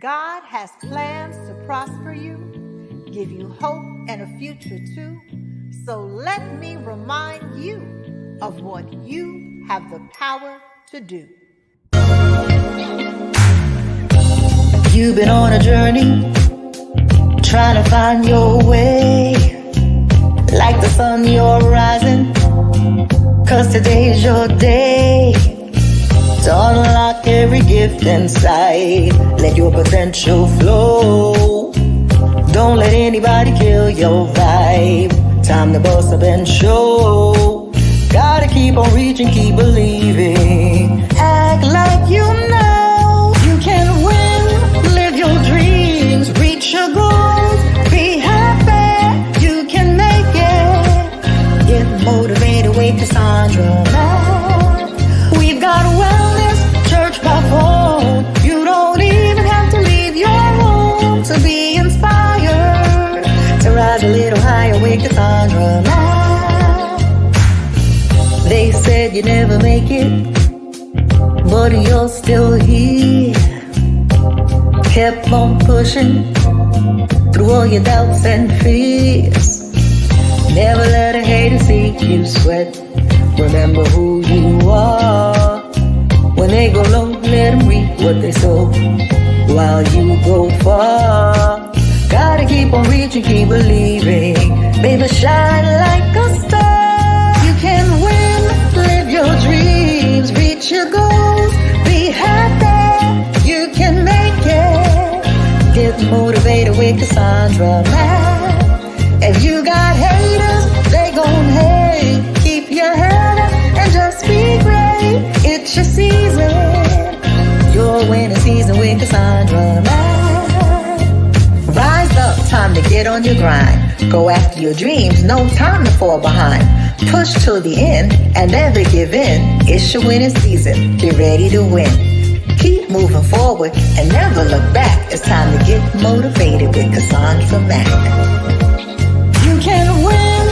God has plans to prosper you, give you hope and a future too. So let me remind you of what you have the power to do. You've been on a journey, trying to find your way. Like the sun, you're rising, 'cause today's your day to unlock every gift inside. Let your potential flow. Don't let anybody kill your vibe. Time to bust up and show. Gotta keep on reaching, keep believing. Act like you know you can win. Live your dreams, reach your goals. Be happy, you can make it. Get motivated with Cassandra. We've got wellness, church by phone. You don't even have to leave your home to be inspired. To rise a little higher with Cassandra. They said you'd never make it, but you're still here. Kept on pushing through all your doubts and fears. Never let a hater see you sweat. Remember who you are. When they go low, let them reap what they sow while you go far. Gotta keep on reaching, keep believing. Baby, shine like a star. You can win, live your dreams, reach your goals. Be happy, you can make it. Get motivated with Cassandra. If you got haters, they gon' hate. Keep your head up and just be great. It's your season, your winning season with Cassandra. Rise up, time to get on your grind. Go after your dreams, no time to fall behind. Push till the end and never give in. It's your winning season, get ready to win. Keep moving forward and never look back. It's time to get motivated with Cassandra Mack. You can win,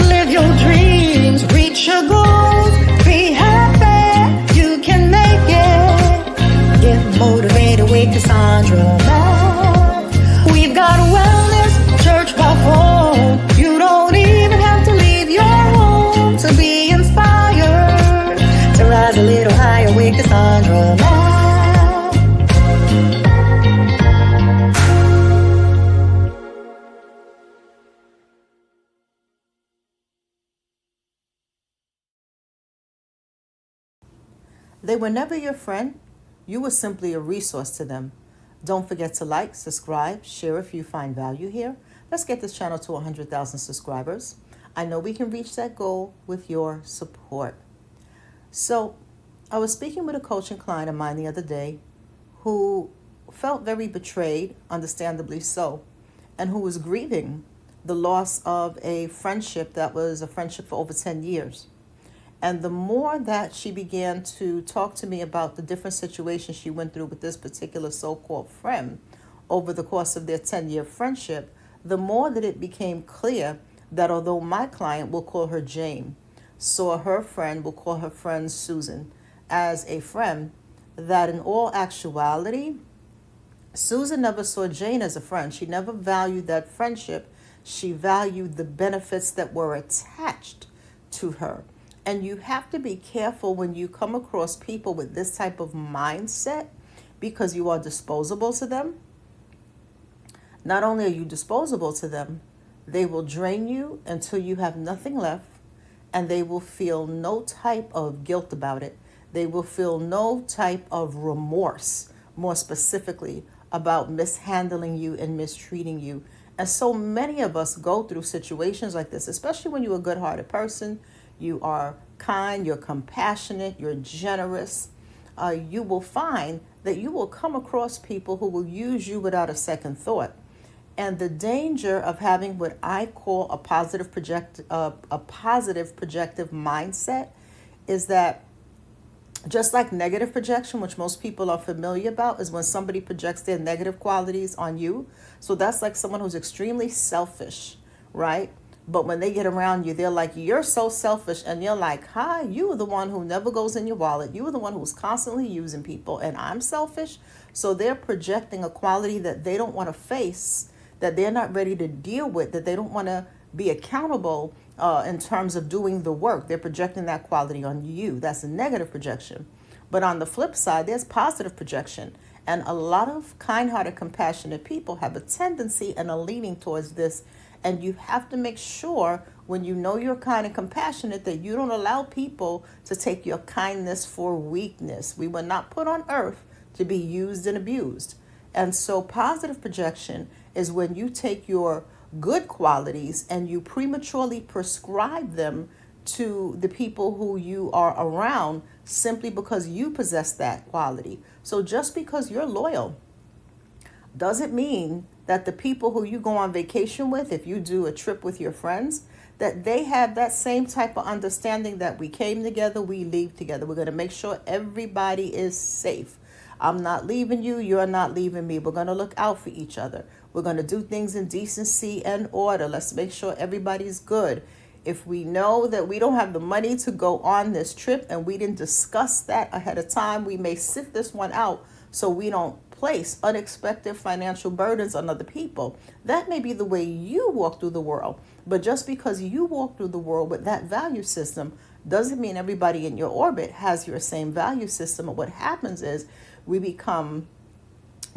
live your dreams, reach your goals. Be happy, you can make it. Get motivated with Cassandra Mack. We've got wellness, church by phone. You don't even have to leave your home to be inspired. To rise a little higher with Cassandra Mack. They were never your friend. You were simply a resource to them. Don't forget to like, subscribe, share if you find value here. Let's get this channel to 100,000 subscribers. I know we can reach that goal with your support. So I was speaking with a coaching client of mine the other day who felt very betrayed, understandably so, and who was grieving the loss of a friendship that was a friendship for over 10 years. And the more that she began to talk to me about the different situations she went through with this particular so-called friend over the course of their 10-year friendship, the more that it became clear that although my client, will call her Jane, saw her friend, will call her friend Susan, as a friend, that in all actuality, Susan never saw Jane as a friend. She never valued that friendship. She valued the benefits that were attached to her. And you have to be careful when you come across people with this type of mindset, because you are disposable to them. Not only are you disposable to them, they will drain you until you have nothing left, and they will feel no type of guilt about it. They will feel no type of remorse, more specifically, about mishandling you and mistreating you. And so many of us go through situations like this, especially when you're a good-hearted person. You are kind, you're compassionate, you're generous. You will find that you will come across people who will use you without a second thought. And the danger of having what I call a positive projective mindset is that, just like negative projection, which most people are familiar about, is when somebody projects their negative qualities on you. So that's like someone who's extremely selfish, right? But when they get around you, they're like, you're so selfish. And you're like, hi, you are the one who never goes in your wallet. You are the one who's constantly using people. And I'm selfish. So they're projecting a quality that they don't want to face, that they're not ready to deal with, that they don't want to be accountable in terms of doing the work. They're projecting that quality on you. That's a negative projection. But on the flip side, there's positive projection. And a lot of kind-hearted, compassionate people have a tendency and a leaning towards this. And you have to make sure when you know you're kind and compassionate that you don't allow people to take your kindness for weakness. We were not put on earth to be used and abused. And so positive projection is when you take your good qualities and you prematurely prescribe them to the people who you are around simply because you possess that quality. So just because you're loyal doesn't mean that the people who you go on vacation with, if you do a trip with your friends, that they have that same type of understanding that we came together, we leave together. We're going to make sure everybody is safe. I'm not leaving you, you're not leaving me. We're going to look out for each other. We're going to do things in decency and order. Let's make sure everybody's good. If we know that we don't have the money to go on this trip and we didn't discuss that ahead of time, we may sit this one out so we don't place unexpected financial burdens on other people. That may be the way you walk through the world. But just because you walk through the world with that value system doesn't mean everybody in your orbit has your same value system. And what happens is we become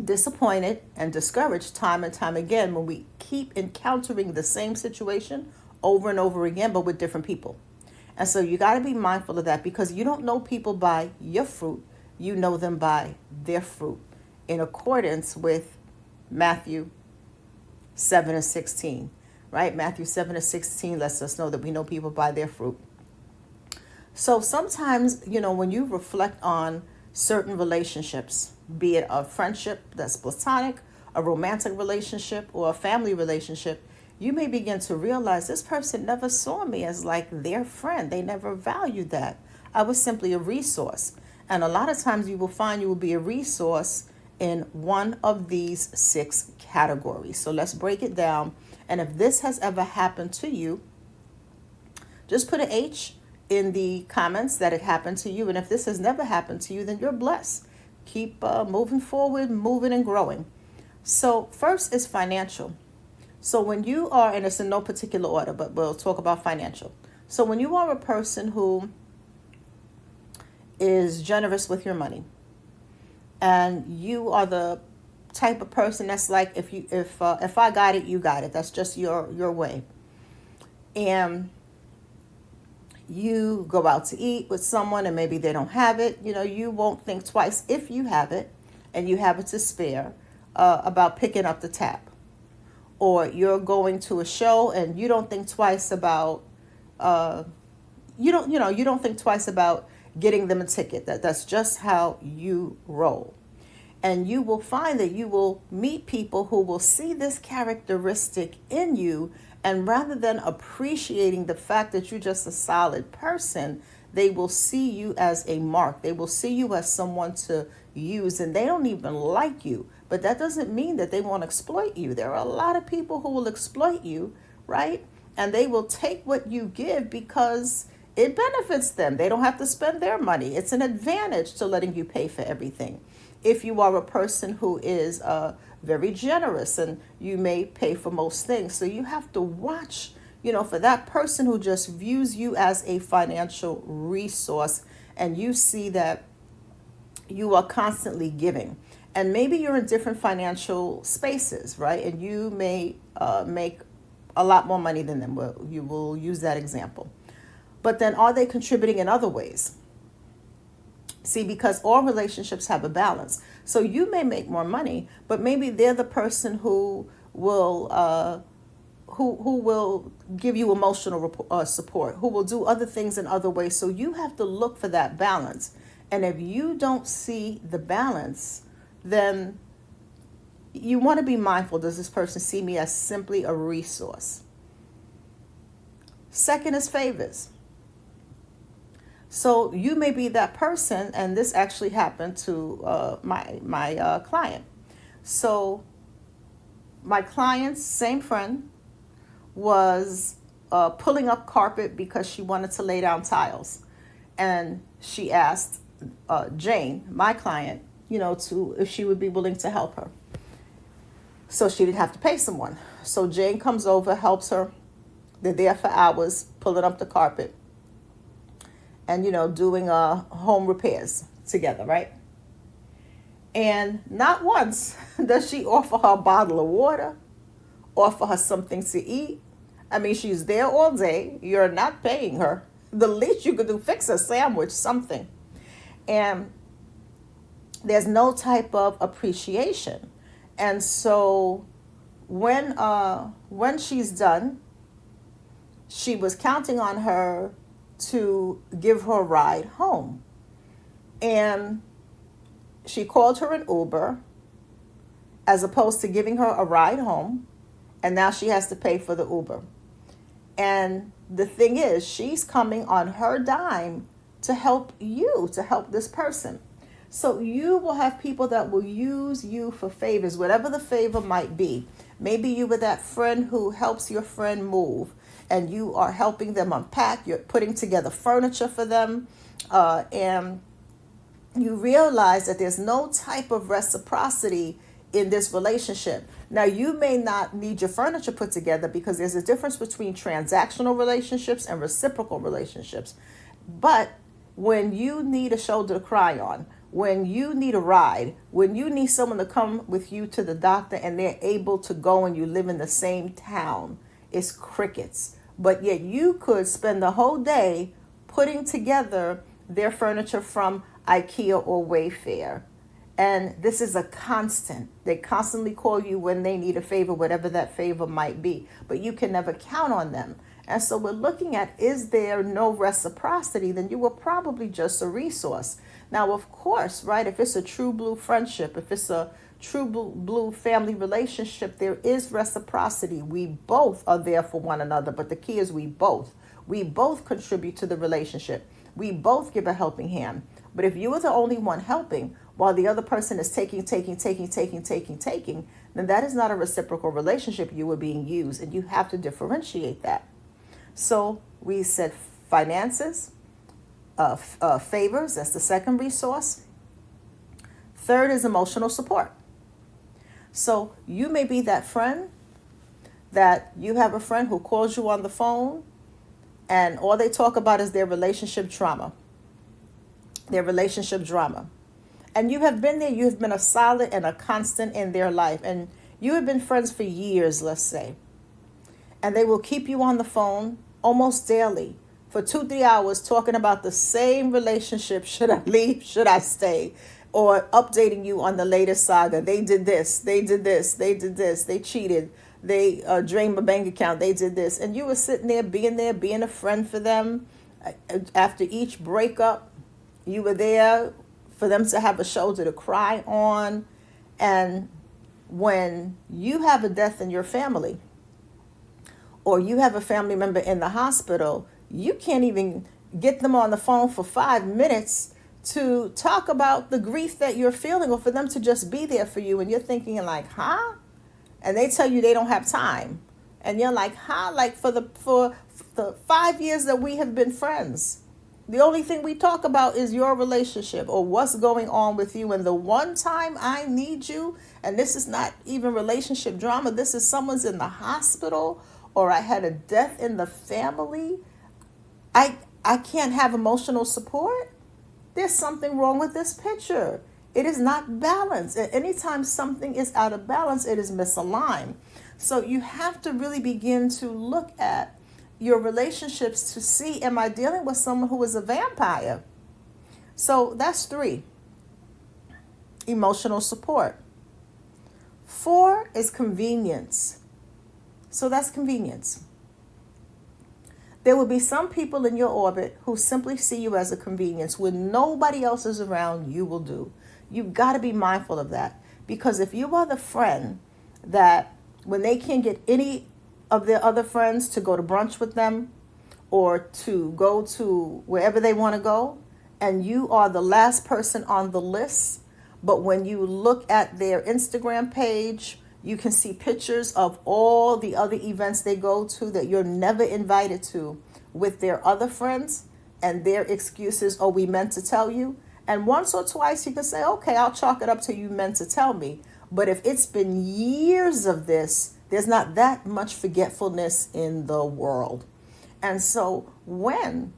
disappointed and discouraged time and time again when we keep encountering the same situation over and over again, but with different people. And so you got to be mindful of that, because you don't know people by your fruit. You know them by their fruit, in accordance with Matthew 7 and 16, right? Matthew 7 and 16 lets us know that we know people by their fruit. So sometimes, when you reflect on certain relationships, be it a friendship that's platonic, a romantic relationship, or a family relationship, you may begin to realize this person never saw me as like their friend. They never valued that. I was simply a resource. And a lot of times you will find you will be a resource in one of these 6 categories. So let's break it down. And if this has ever happened to you, just put an H in the comments that it happened to you. And if this has never happened to you, then you're blessed. Keep moving forward, moving and growing. So first is financial. So when you are, and it's in no particular order, but we'll talk about financial. So when you are a person who is generous with your money, and you are the type of person that's like, if I got it, you got it. That's just your way. And you go out to eat with someone and maybe they don't have it. You won't think twice if you have it and you have it to spare about picking up the tab. Or you're going to a show and you don't think twice about you don't think twice about getting them a ticket. That's just how you roll. And you will find that you will meet people who will see this characteristic in you, and rather than appreciating the fact that you're just a solid person, they will see you as a mark. They will see you as someone to use, and they don't even like you. But that doesn't mean that they won't exploit you. There are a lot of people who will exploit you, right? And they will take what you give because it benefits them. They don't have to spend their money. It's an advantage to letting you pay for everything. If you are a person who is very generous, and you may pay for most things. So you have to watch, for that person who just views you as a financial resource, and you see that you are constantly giving. And maybe you're in different financial spaces, right? And you may make a lot more money than them. Well, you will use that example. But then are they contributing in other ways? See, because all relationships have a balance. So you may make more money, but maybe they're the person who will give you emotional support, who will do other things in other ways. So you have to look for that balance. And if you don't see the balance, then you want to be mindful. Does this person see me as simply a resource? Second is favors. So you may be that person, and this actually happened to my client. So my client's same friend was pulling up carpet because she wanted to lay down tiles. And she asked Jane, my client, if she would be willing to help her. So she didn't have to pay someone. So Jane comes over, helps her. They're there for hours, pulling up the carpet and, doing home repairs together, right? And not once does she offer her a bottle of water, offer her something to eat. I mean, she's there all day. You're not paying her. The least you could do, fix a sandwich, something. And there's no type of appreciation. And so when she's done, she was counting on her to give her a ride home. And she called her an Uber as opposed to giving her a ride home. And now she has to pay for the Uber. And the thing is, she's coming on her dime to help you, to help this person. So you will have people that will use you for favors, whatever the favor might be. Maybe you were that friend who helps your friend move and you are helping them unpack. You're putting together furniture for them. And you realize that there's no type of reciprocity in this relationship. Now, you may not need your furniture put together because there's a difference between transactional relationships and reciprocal relationships. But when you need a shoulder to cry on, when you need a ride, when you need someone to come with you to the doctor and they're able to go and you live in the same town, it's crickets. But yet you could spend the whole day putting together their furniture from IKEA or Wayfair. And this is a constant. They constantly call you when they need a favor, whatever that favor might be. But you can never count on them. And so we're looking at, is there no reciprocity? Then you were probably just a resource. Now, of course, right, if it's a true blue friendship, if it's a true blue family relationship, there is reciprocity. We both are there for one another. But the key is we both contribute to the relationship. We both give a helping hand. But if you are the only one helping while the other person is taking, then that is not a reciprocal relationship. You are being used, and you have to differentiate that. So we said finances, favors, that's the second resource. Third is emotional support. So you may be that friend that you have a friend who calls you on the phone and all they talk about is their relationship drama. And you have been there, you have been a solid and a constant in their life. And you have been friends for years, let's say. And they will keep you on the phone almost daily for 2-3 hours talking about the same relationship. Should I leave? Should I stay? Or updating you on the latest saga. They did this. They did this. They did this. They cheated. They drained my bank account. They did this. And you were sitting there, being a friend for them. After each breakup, you were there for them to have a shoulder to cry on. And when you have a death in your family, or you have a family member in the hospital, you can't even get them on the phone for 5 minutes to talk about the grief that you're feeling, or for them to just be there for you. And you're thinking like, huh? And they tell you they don't have time. And you're like, huh? Like for the 5 years that we have been friends, the only thing we talk about is your relationship or what's going on with you. And the one time I need you, and this is not even relationship drama, this is someone's in the hospital, or I had a death in the family, I can't have emotional support. There's something wrong with this picture. It is not balanced. And anytime something is out of balance, it is misaligned. So you have to really begin to look at your relationships to see, am I dealing with someone who is a vampire? So that's 3. Emotional support. 4 is convenience. So that's convenience. There will be some people in your orbit who simply see you as a convenience. When nobody else is around, you will do. You've got to be mindful of that. Because if you are the friend that when they can't get any of their other friends to go to brunch with them or to go to wherever they want to go, and you are the last person on the list, but when you look at their Instagram page, You can see pictures of all the other events they go to that you're never invited to with their other friends, and their excuses, oh, we meant to tell you. And once or twice you can say, okay, I'll chalk it up to you meant to tell me. But if it's been years of this, there's not that much forgetfulness in the world. And so when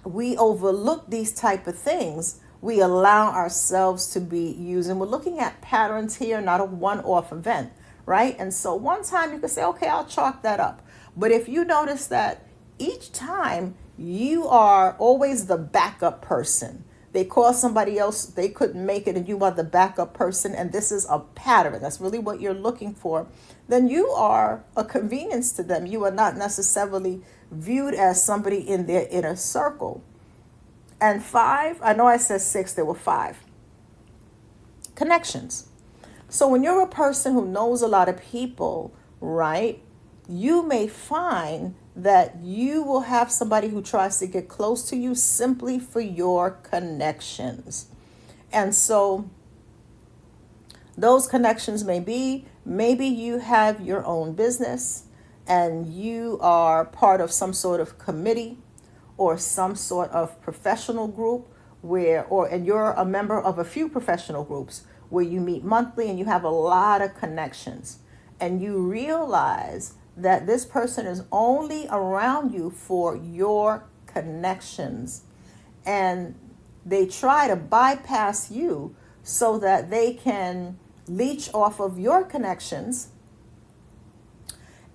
we overlook these type of things, we allow ourselves to be used. And we're looking at patterns here, not a one-off event, right? And so one time you can say, okay, I'll chalk that up. But if you notice that each time you are always the backup person, they call somebody else, they couldn't make it, and you are the backup person, and this is a pattern, that's really what you're looking for, then you are a convenience to them. You are not necessarily viewed as somebody in their inner circle. And 5, I know I said 6, there were 5. Connections. So when you're a person who knows a lot of people, right, you may find that you will have somebody who tries to get close to you simply for your connections. And so those connections may be, maybe you have your own business and you are part of some sort of committee or some sort of professional group and you're a member of a few professional groups where you meet monthly and you have a lot of connections, and you realize that this person is only around you for your connections, and they try to bypass you so that they can leech off of your connections,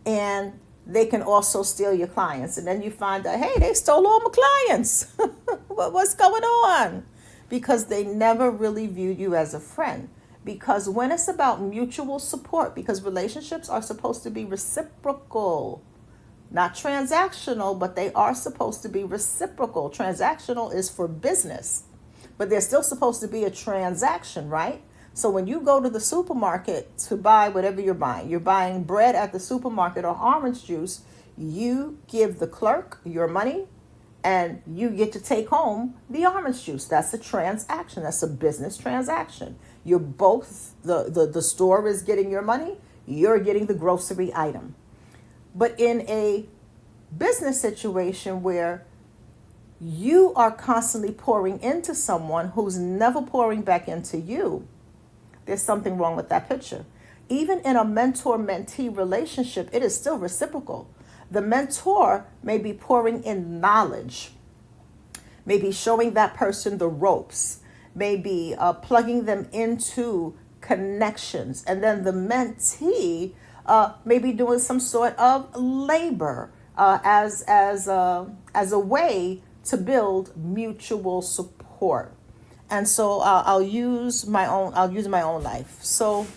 and they can also steal your clients. And then you find out, hey, they stole all my clients. What's going on? Because they never really viewed you as a friend. Because when it's about mutual support, because relationships are supposed to be reciprocal, not transactional, but they are supposed to be reciprocal. Transactional is for business, but there's still supposed to be a transaction, right? So when you go to the supermarket to buy whatever you're buying bread at the supermarket or orange juice, you give the clerk your money and you get to take home the orange juice. That's a transaction. That's a business transaction. You're both, the store is getting your money, you're getting the grocery item. But in a business situation where you are constantly pouring into someone who's never pouring back into you, there's something wrong with that picture. Even in a mentor-mentee relationship, it is still reciprocal. The mentor may be pouring in knowledge, maybe showing that person the ropes, maybe plugging them into connections. And then the mentee may be doing some sort of labor as a way to build mutual support. And so I'll use my own life. So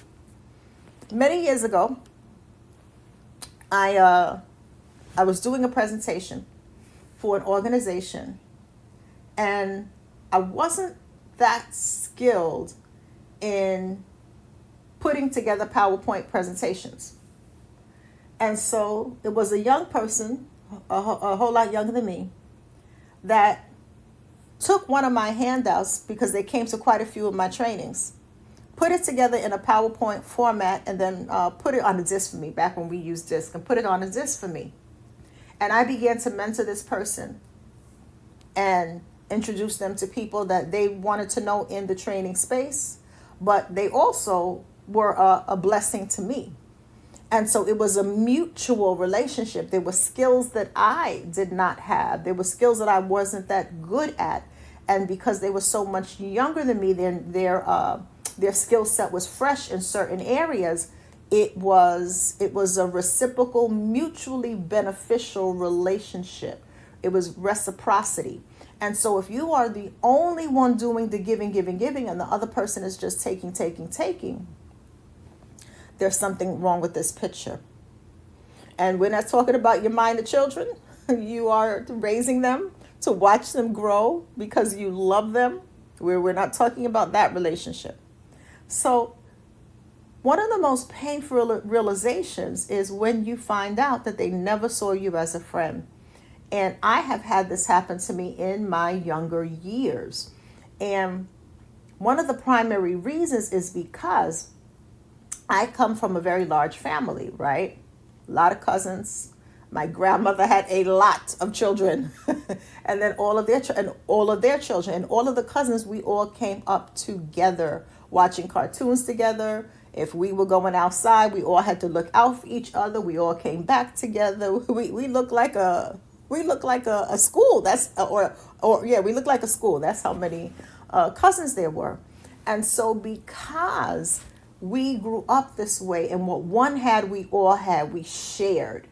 many years ago, I was doing a presentation for an organization, and I wasn't that skilled in putting together PowerPoint presentations. And so it was a young person, a whole lot younger than me, that took one of my handouts, because they came to quite a few of my trainings, put it together in a PowerPoint format, and then put it on a disc for me, back when we used disc, and put it on a disc for me. And I began to mentor this person and introduce them to people that they wanted to know in the training space, but they also were a blessing to me. And so it was a mutual relationship. There were skills that I did not have. There were skills that I wasn't that good at. And because they were so much younger than me, their skill set was fresh in certain areas. It was a reciprocal, mutually beneficial relationship. It was reciprocity. And so if you are the only one doing the giving, and the other person is just taking, there's something wrong with this picture. And we're not talking about your minor children. You are raising them to watch them grow because you love them. We're not talking about that relationship. So one of the most painful realizations is when you find out that they never saw you as a friend. And I have had this happen to me in my younger years. And one of the primary reasons is because I come from a very large family, right? A lot of cousins. My grandmother had a lot of children, and then all of their children, and all of the cousins. We all came up together, watching cartoons together. If we were going outside, we all had to look out for each other. We all came back together. We looked like a school. We looked like a school. That's how many cousins there were, and so because we grew up this way, and what one had, we all had. We shared,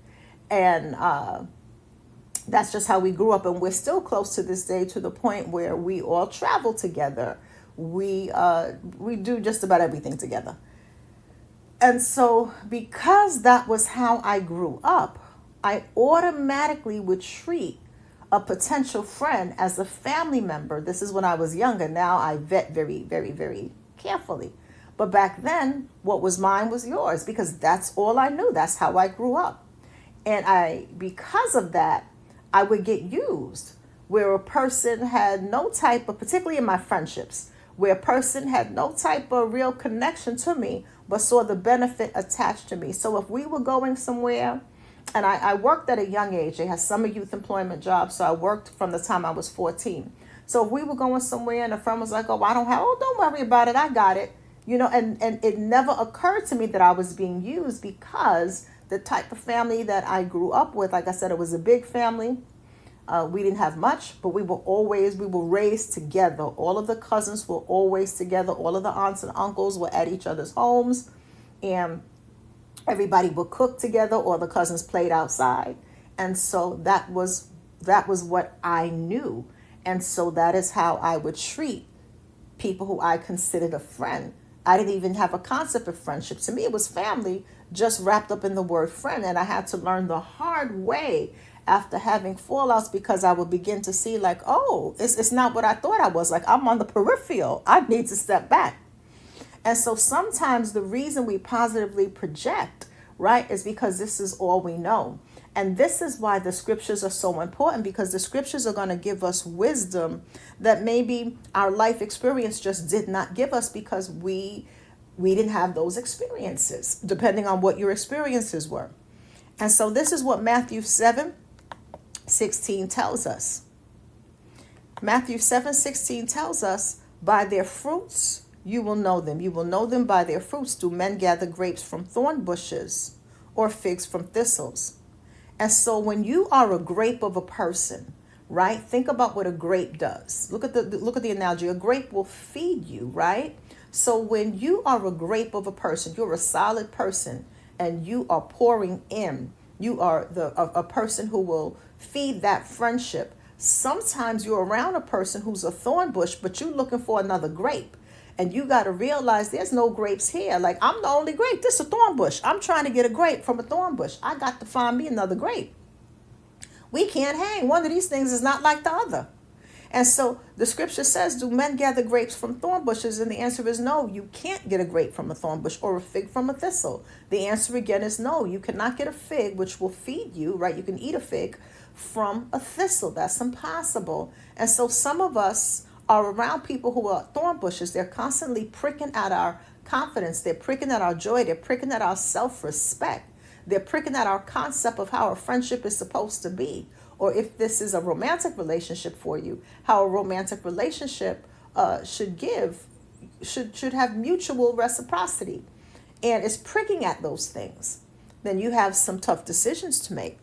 and that's just how we grew up, and we're still close to this day, to the point where we all travel together. We do just about everything together. And so, because that was how I grew up, I automatically would treat a potential friend as a family member. This is when I was younger. Now I vet very, very, very carefully. But back then, what was mine was yours, because that's all I knew. That's how I grew up. And because of that, I would get used, where a person had no type of, particularly in my friendships, where a person had no type of real connection to me, but saw the benefit attached to me. So if we were going somewhere, and I worked at a young age, they had summer youth employment jobs, so I worked from the time I was 14. So if we were going somewhere and a friend was like, don't worry about it, I got it. And it never occurred to me that I was being used, because the type of family that I grew up with, like I said, it was a big family. We didn't have much, but we were raised together. All of the cousins were always together. All of the aunts and uncles were at each other's homes, and everybody would cook together, or the cousins played outside. And so that was what I knew. And so that is how I would treat people who I considered a friend. I didn't even have a concept of friendship. To me, it was family, just wrapped up in the word friend. And I had to learn the hard way after having fallouts, because I would begin to see like, it's not what I thought I was. Like, I'm on the peripheral. I need to step back. And so sometimes the reason we positively project, right, is because this is all we know. And this is why the scriptures are so important, because the scriptures are going to give us wisdom that maybe our life experience just did not give us, because we didn't have those experiences, depending on what your experiences were. And so this is what Matthew 7:16 tells us. Matthew 7:16 tells us, by their fruits you will know them. You will know them by their fruits. Do men gather grapes from thorn bushes, or figs from thistles? And so when you are a grape of a person, right? Think about what a grape does. Look at the analogy. A grape will feed you, right? So when you are a grape of a person, you're a solid person, and you are pouring in. You are a person who will feed that friendship. Sometimes you're around a person who's a thorn bush, but you're looking for another grape. And you got to realize there's no grapes here. Like, I'm the only grape. This is a thorn bush. I'm trying to get a grape from a thorn bush. I got to find me another grape. We can't hang. One of these things is not like the other. And so the scripture says, do men gather grapes from thorn bushes? And the answer is no. You can't get a grape from a thorn bush, or a fig from a thistle. The answer again is no. You cannot get a fig, which will feed you, right? You can eat a fig from a thistle. That's impossible. And so some of us are around people who are thorn bushes. They're constantly pricking at our confidence. They're pricking at our joy. They're pricking at our self-respect. They're pricking at our concept of how a friendship is supposed to be. Or if this is a romantic relationship for you, how a romantic relationship should have mutual reciprocity. And it's pricking at those things. Then you have some tough decisions to make.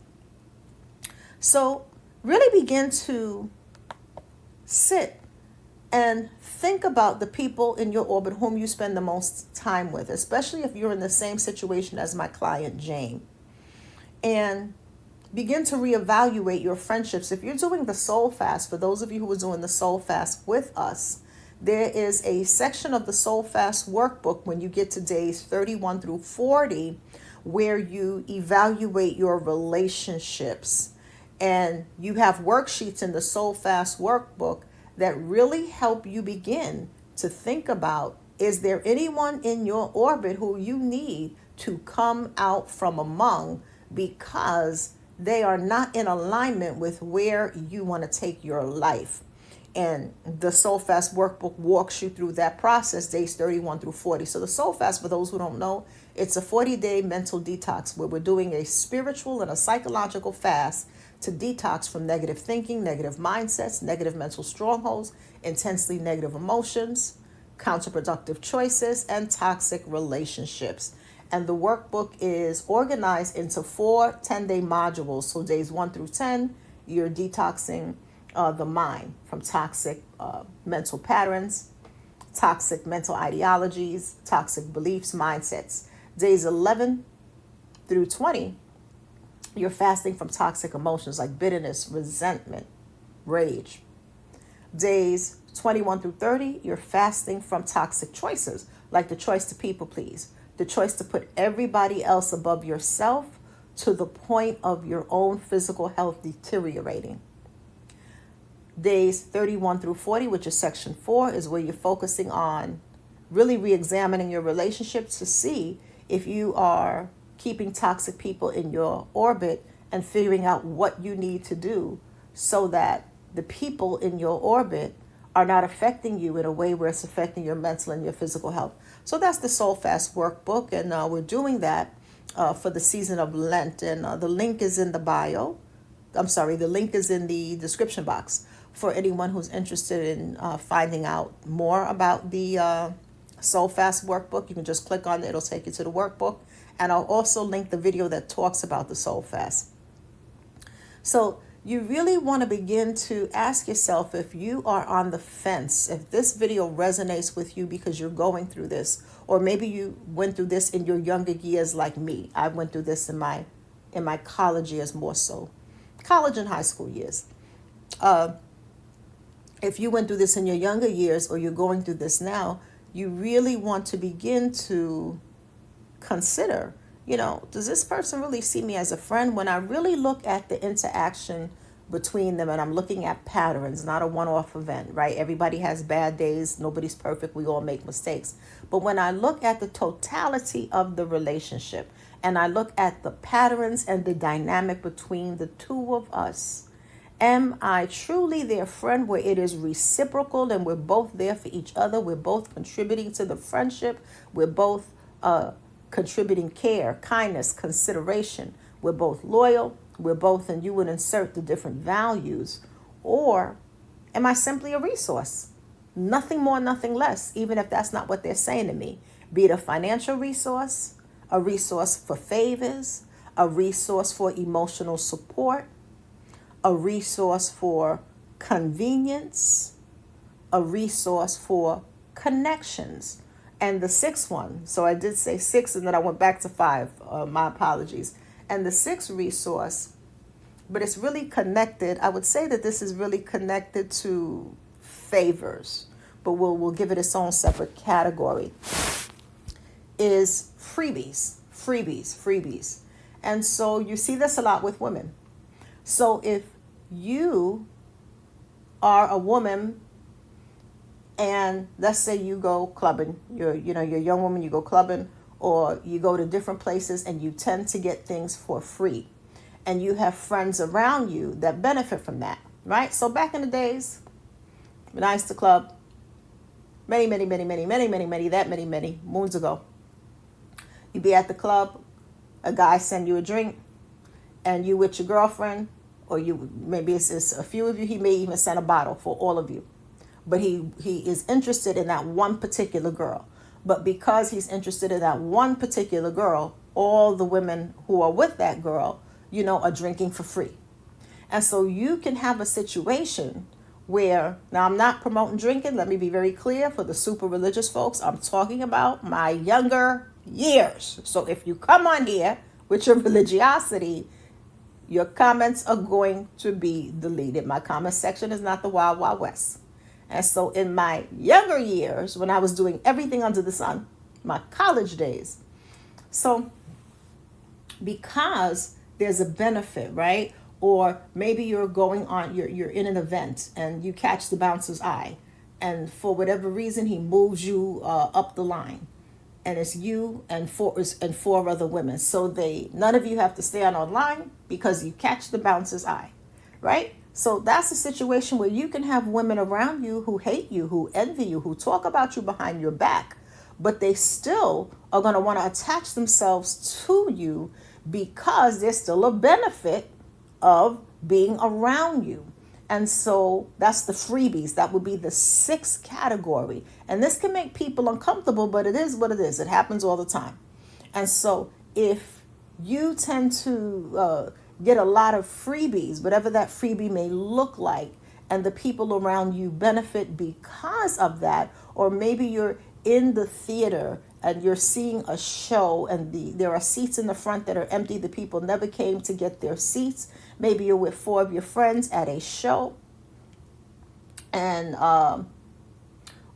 So really begin to sit and think about the people in your orbit whom you spend the most time with, especially if you're in the same situation as my client, Jane. And begin to reevaluate your friendships. If you're doing the soul fast, for those of you who are doing the soul fast with us, there is a section of the soul fast workbook when you get to days 31 through 40, where you evaluate your relationships. And you have worksheets in the soul fast workbook that really help you begin to think about, is there anyone in your orbit who you need to come out from among, because they are not in alignment with where you want to take your life. And the Soul Fast workbook walks you through that process, days 31 through 40. So the Soul Fast, for those who don't know, it's a 40-day mental detox where we're doing a spiritual and a psychological fast to detox from negative thinking, negative mindsets, negative mental strongholds, intensely negative emotions, counterproductive choices, and toxic relationships. And the workbook is organized into 4 10-day modules. So days 1 through 10, you're detoxing the mind from toxic mental patterns, toxic mental ideologies, toxic beliefs, mindsets. Days 11 through 20, you're fasting from toxic emotions like bitterness, resentment, rage. Days 21 through 30, you're fasting from toxic choices like the choice to people please, the choice to put everybody else above yourself to the point of your own physical health deteriorating. Days 31 through 40, which is section 4, is where you're focusing on really re-examining your relationships to see if you are keeping toxic people in your orbit and figuring out what you need to do so that the people in your orbit are not affecting you in a way where it's affecting your mental and your physical health. So that's the Soul Fast workbook, and we're doing that for the season of Lent, and the link is in the bio. The link is in the description box for anyone who's interested in finding out more about the Soul Fast workbook. You can just click on it. It'll take you to the workbook. And I'll also link the video that talks about the Soul Fast. So you really want to begin to ask yourself if you are on the fence, if this video resonates with you because you're going through this, or maybe you went through this in your younger years like me. I went through this in my college years more so. College and high school years. If you went through this in your younger years or you're going through this now, you really want to begin to consider, does this person really see me as a friend? When I really look at the interaction between them and I'm looking at patterns, not a one-off event, right? Everybody has bad days. Nobody's perfect. We all make mistakes. But when I look at the totality of the relationship and I look at the patterns and the dynamic between the two of us, am I truly their friend where it is reciprocal and we're both there for each other? We're both contributing to the friendship. We're both contributing care, kindness, consideration. We're both loyal. We're both, and you would insert the different values. Or am I simply a resource? Nothing more, nothing less, even if that's not what they're saying to me. Be it a financial resource, a resource for favors, a resource for emotional support, a resource for convenience, a resource for connections. And the 6th one, so I did say 6 and then I went back to 5, my apologies. And the 6th resource, but it's really connected. I would say that this is really connected to favors, but we'll give it its own separate category, is freebies. And so you see this a lot with women. So if you are a woman and let's say you go clubbing, you're a young woman, you go clubbing, or you go to different places and you tend to get things for free. And you have friends around you that benefit from that, right? So back in the days, when I used to club, many moons ago, you'd be at the club, a guy send you a drink, and you with your girlfriend, or maybe it's a few of you, he may even send a bottle for all of you. But he is interested in that one particular girl. But because he's interested in that one particular girl, all the women who are with that girl, are drinking for free. And so you can have a situation where, now I'm not promoting drinking, let me be very clear for the super religious folks, I'm talking about my younger years. So if you come on here with your religiosity, your comments are going to be deleted. My comment section is not the Wild Wild West. And so in my younger years, when I was doing everything under the sun, my college days, so because there's a benefit, right? Or maybe you're going on, you're in an event and you catch the bouncer's eye, and for whatever reason, he moves you up the line. And it's you and four other women. So none of you have to stay on line because you catch the bouncer's eye, right? So that's a situation where you can have women around you who hate you, who envy you, who talk about you behind your back, but they still are going to want to attach themselves to you because there's still a benefit of being around you. And so that's the freebies. That would be the sixth category. And this can make people uncomfortable, but it is what it is. It happens all the time. And so if you tend to get a lot of freebies, whatever that freebie may look like, and the people around you benefit because of that, or maybe you're in the theater and you're seeing a show and there are seats in the front that are empty. The people never came to get their seats. Maybe you're with four of your friends at a show, and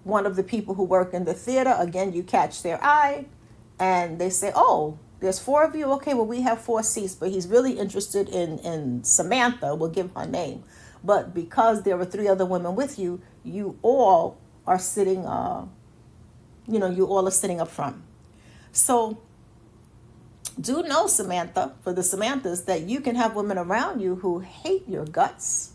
one of the people who work in the theater, again, you catch their eye and they say, oh, there's four of you. Okay, well, we have four seats, but he's really interested in Samantha. We'll give her name. But because there were three other women with you, you all are sitting, you all are sitting up front. So do know, Samantha, for the Samanthas, that you can have women around you who hate your guts,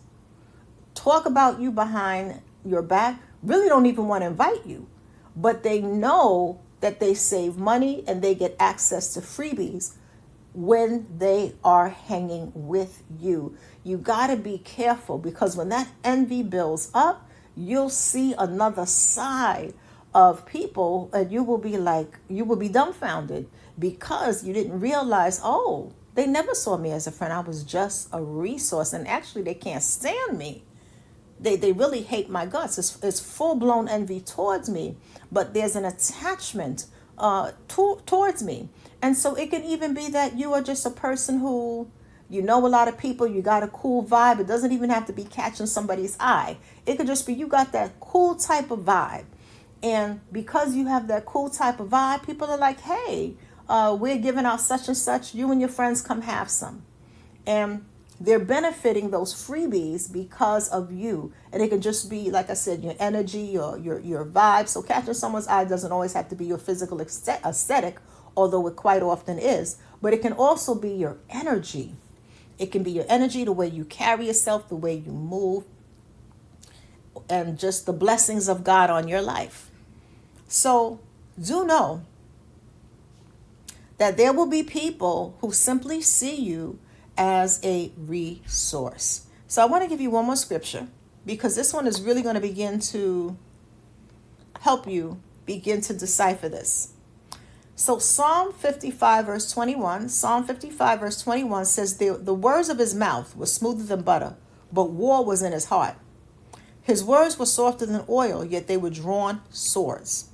talk about you behind your back, really don't even want to invite you, but they know that they save money and they get access to freebies when they are hanging with you. You got to be careful, because when that envy builds up, you'll see another side of people and you will be dumbfounded, because you didn't realize, oh, they never saw me as a friend. I was just a resource, and actually they can't stand me. They really hate my guts. It's full-blown envy towards me, but there's an attachment towards me. And so it can even be that you are just a person who, you know, a lot of people, you got a cool vibe. It doesn't even have to be catching somebody's eye. It could just be you got that cool type of vibe. And because you have that cool type of vibe, people are like, hey, we're giving out such and such. You and your friends come have some. And they're benefiting those freebies because of you. And it can just be, like I said, your energy or your vibe. So catching someone's eye doesn't always have to be your physical aesthetic, although it quite often is. But it can also be your energy. It can be your energy, the way you carry yourself, the way you move, and just the blessings of God on your life. So do know that there will be people who simply see you as a resource. So I want to give you one more scripture, because this one is really going to begin to help you begin to decipher this. So Psalm 55 verse 21 says, the words of his mouth were smoother than butter, but war was in his heart. His words were softer than oil, yet they were drawn swords.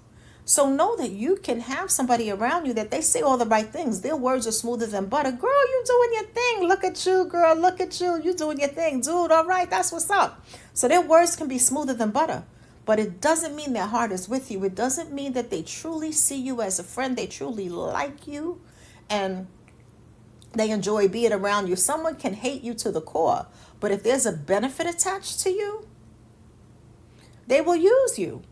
So know that you can have somebody around you that they say all the right things. Their words are smoother than butter. Girl, you doing your thing. Look at you, girl. Look at you. You doing your thing. Dude, all right. That's what's up. So their words can be smoother than butter. But it doesn't mean their heart is with you. It doesn't mean that they truly see you as a friend. They truly like you. And they enjoy being around you. Someone can hate you to the core. But if there's a benefit attached to you, they will use you.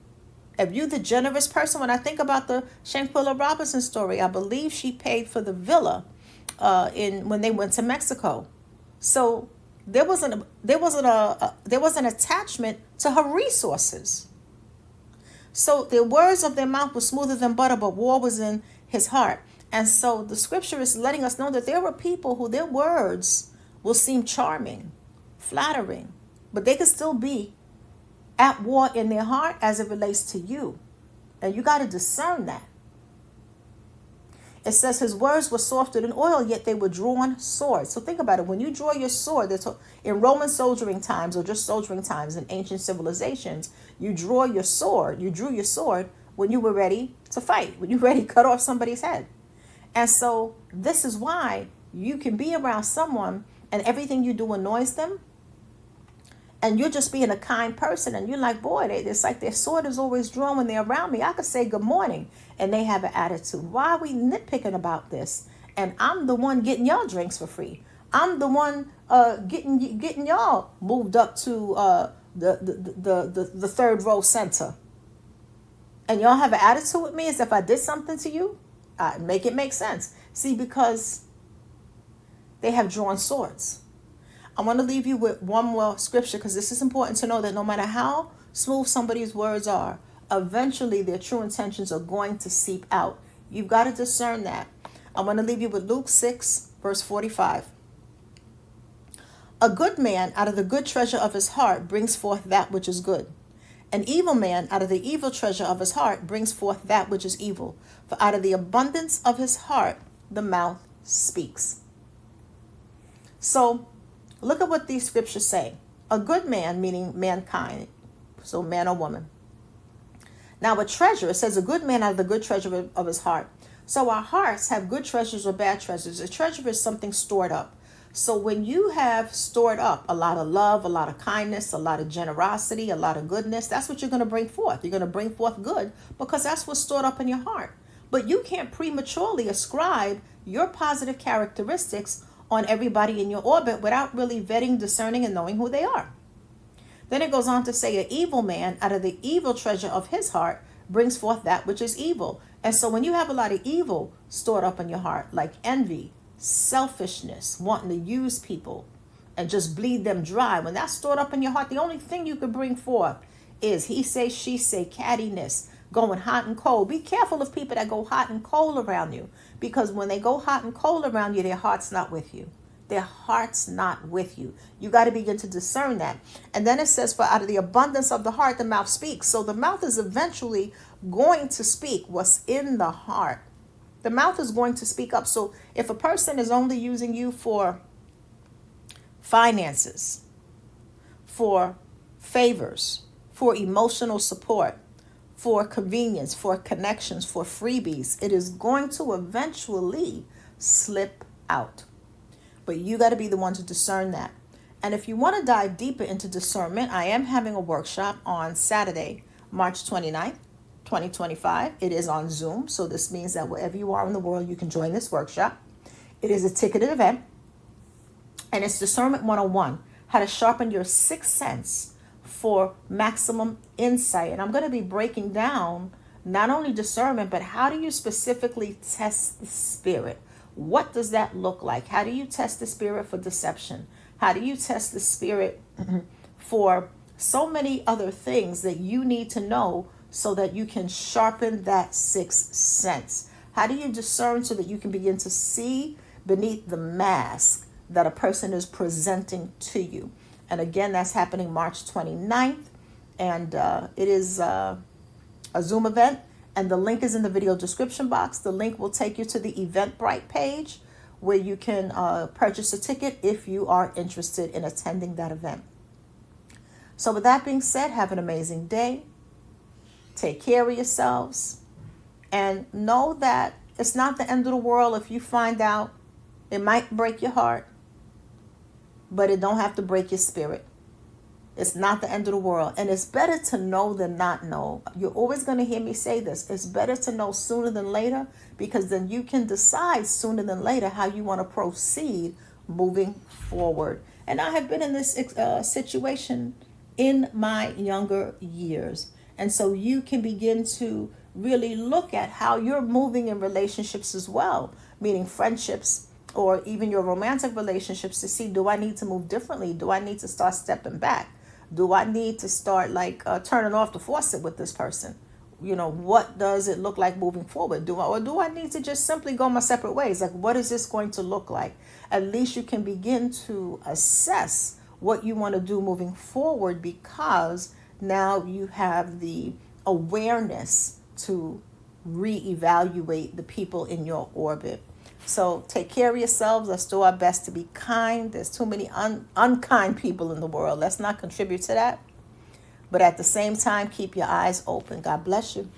If you're the generous person, when I think about the Shanquilla Robinson story, I believe she paid for the villa when they went to Mexico. So there was an attachment to her resources. So the words of their mouth were smoother than butter, but war was in his heart. And so the scripture is letting us know that there are people who their words will seem charming, flattering, but they can still be at war in their heart as it relates to you. And you got to discern that. It says his words were softer than oil, yet they were drawn swords. So think about it. When you draw your sword, in Roman soldiering times, or just soldiering times in ancient civilizations, you drew your sword when you were ready to fight, when you were ready to cut off somebody's head. And so this is why you can be around someone and everything you do annoys them, and you're just being a kind person, and you're like, boy, it's like their sword is always drawn when they're around me. I could say good morning, and they have an attitude. Why are we nitpicking about this? And I'm the one getting y'all drinks for free. I'm the one getting y'all moved up to the third row center. And y'all have an attitude with me as if I did something to you? Make it make sense. See, because they have drawn swords. I want to leave you with one more scripture because this is important to know that no matter how smooth somebody's words are, eventually their true intentions are going to seep out. You've got to discern that. I want to leave you with Luke 6, verse 45. A good man out of the good treasure of his heart brings forth that which is good. An evil man out of the evil treasure of his heart brings forth that which is evil. For out of the abundance of his heart, the mouth speaks. So look at what these scriptures say. A good man, meaning mankind, so man or woman. Now a treasure, it says a good man out of the good treasure of his heart. So our hearts have good treasures or bad treasures. A treasure is something stored up. So when you have stored up a lot of love, a lot of kindness, a lot of generosity, a lot of goodness, that's what you're going to bring forth. You're going to bring forth good because that's what's stored up in your heart. But you can't prematurely ascribe your positive characteristics on everybody in your orbit without really vetting, discerning, and knowing who they are. Then it goes on to say, an evil man out of the evil treasure of his heart brings forth that which is evil. And so when you have a lot of evil stored up in your heart, like envy, selfishness, wanting to use people and just bleed them dry, when that's stored up in your heart, the only thing you can bring forth is he say, she say, cattiness, going hot and cold. Be careful of people that go hot and cold around you, because when they go hot and cold around you, their heart's not with you. Their heart's not with you. You got to begin to discern that. And then it says, for out of the abundance of the heart, the mouth speaks. So the mouth is eventually going to speak what's in the heart. The mouth is going to speak up. So if a person is only using you for finances, for favors, for emotional support, for convenience, for connections, for freebies, it is going to eventually slip out. But you got to be the one to discern that. And if you want to dive deeper into discernment, I am having a workshop on Saturday, March 29th, 2025. It is on Zoom. So this means that wherever you are in the world, you can join this workshop. It is a ticketed event. And it's Discernment 101, how to sharpen your sixth sense for maximum insight. And I'm going to be breaking down not only discernment, but how do you specifically test the spirit? What does that look like? How do you test the spirit for deception? How do you test the spirit for so many other things that you need to know so that you can sharpen that sixth sense? How do you discern so that you can begin to see beneath the mask that a person is presenting to you? And again, that's happening March 29th. And it is a Zoom event. And the link is in the video description box. The link will take you to the Eventbrite page where you can purchase a ticket if you are interested in attending that event. So with that being said, have an amazing day. Take care of yourselves. And know that it's not the end of the world if you find out. It might break your heart, but it don't have to break your spirit. It's not the end of the world. And it's better to know than not know. You're always going to hear me say this. It's better to know sooner than later, because then you can decide sooner than later how you want to proceed moving forward. And I have been in this situation in my younger years. And so you can begin to really look at how you're moving in relationships as well, meaning friendships or even your romantic relationships, to see, do I need to move differently? Do I need to start stepping back? Do I need to start turning off the faucet with this person? You know, what does it look like moving forward? Do I need to just simply go my separate ways? Like, what is this going to look like? At least you can begin to assess what you want to do moving forward, because now you have the awareness to reevaluate the people in your orbit. So take care of yourselves. Let's do our best to be kind. There's too many unkind people in the world. Let's not contribute to that. But at the same time, keep your eyes open. God bless you.